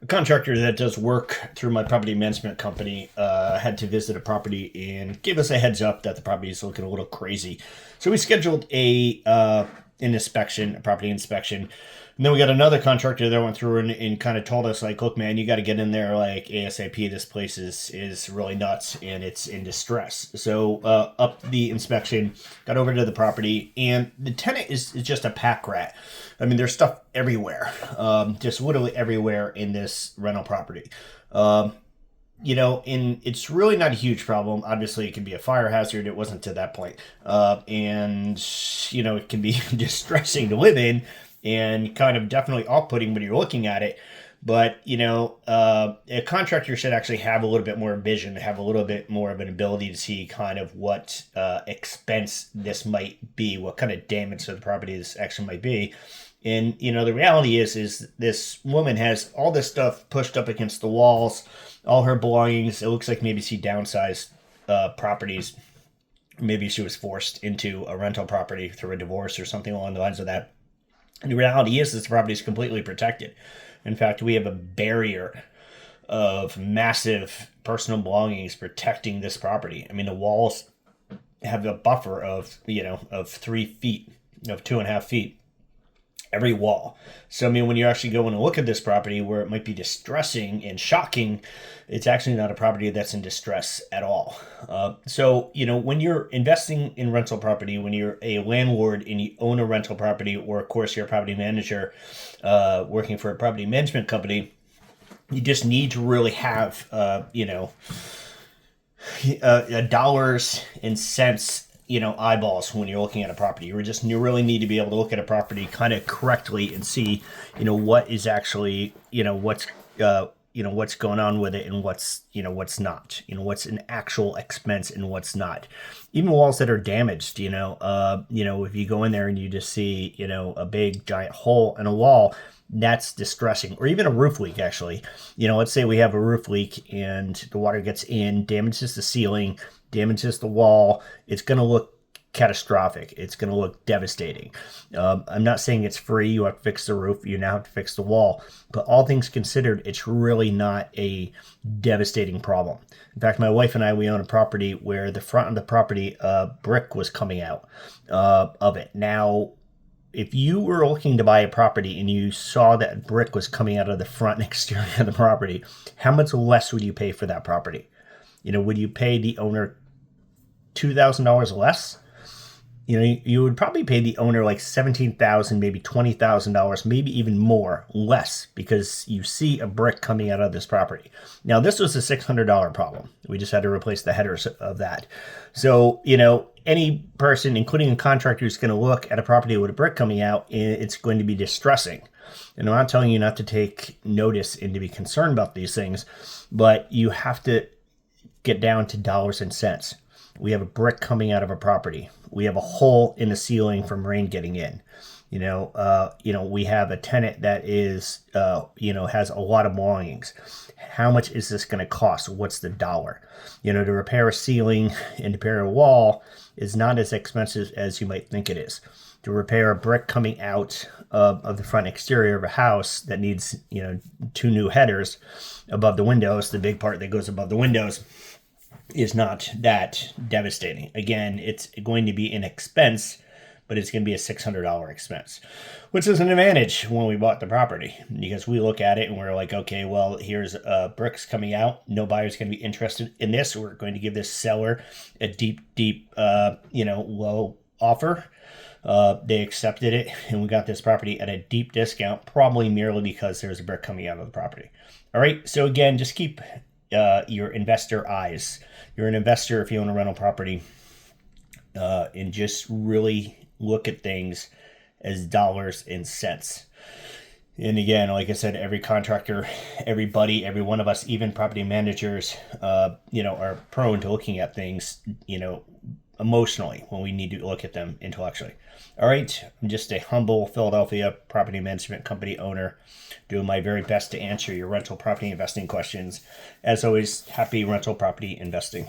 A contractor that does work through my property management company had to visit a property and gave us a heads up that the property is looking a little crazy. So we scheduled an inspection, a property inspection. And then we got another contractor that went through and kind of told us, like, look, man, you got to get in there like ASAP. This place is really nuts and it's in distress. So up the inspection, got over to the property, and the tenant is just a pack rat. I mean, there's stuff everywhere, just literally everywhere in this rental property. And it's really not a huge problem. Obviously, it can be a fire hazard. It wasn't to that point. And it can be distressing to live in and kind of definitely off-putting when you're looking at it. But, a contractor should actually have a little bit more vision, have a little bit more of an ability to see kind of what expense this might be, what kind of damage to the property this actually might be. And, the reality is this woman has all this stuff pushed up against the walls, all her belongings. It looks like maybe she downsized properties. Maybe she was forced into a rental property through a divorce or something along the lines of that. And the reality is this property is completely protected. In fact, we have a barrier of massive personal belongings protecting this property. I mean, the walls have a buffer of 3 feet, of 2.5 feet, every wall. So, I mean, when you actually go in and look at this property where it might be distressing and shocking, it's actually not a property that's in distress at all. When you're investing in rental property, when you're a landlord and you own a rental property, or of course you're a property manager working for a property management company, you just need to really have, dollars and cents eyeballs when you're looking at a property. You really need to be able to look at a property kind of correctly and see, what is actually, what's going on with it and what's not, what's an actual expense and what's not. Even walls that are damaged, if you go in there and you just see, a big giant hole in a wall, that's distressing. Or even a roof leak, actually. Let's say we have a roof leak and the water gets in, damages the ceiling, damages the wall. It's going to look catastrophic. It's going to look devastating. I'm not saying it's free. You have to fix the roof. You now have to fix the wall. But all things considered, it's really not a devastating problem. In fact, my wife and I, we own a property where the front of the property, brick was coming out of it. Now, if you were looking to buy a property and you saw that brick was coming out of the front and exterior of the property, how much less would you pay for that property? Would you pay the owner $2,000 less? You would probably pay the owner like $17,000, maybe $20,000, maybe even more less, because you see a brick coming out of this property. Now, this was a $600 problem. We just had to replace the headers of that. So, any person, including a contractor, who's going to look at a property with a brick coming out, it's going to be distressing. And I'm not telling you not to take notice and to be concerned about these things, but you have to get down to dollars and cents. We have a brick coming out of a property. We have a hole in the ceiling from rain getting in. We have a tenant that is, has a lot of belongings. How much is this going to cost? What's the dollar? To repair a ceiling and to repair a wall is not as expensive as you might think it is. To repair a brick coming out of the front exterior of a house that needs, 2 new headers above the windows, the big part that goes above the windows, is not that devastating. Again, it's going to be an expense, but it's going to be a $600 expense, which is an advantage when we bought the property, because we look at it and we're like, okay, well, here's bricks coming out. No buyer's going to be interested in this. We're going to give this seller a deep, low offer. They accepted it, and we got this property at a deep discount, probably merely because there's a brick coming out of the property. All right. So again, just keep your investor eyes. You're an investor if you own a rental property, and just really look at things as dollars and cents. And again, like I said, every contractor, everybody, every one of us, even property managers, are prone to looking at things, emotionally when we need to look at them intellectually. All right, I'm just a humble Philadelphia property management company owner, doing my very best to answer your rental property investing questions. As always, happy rental property investing.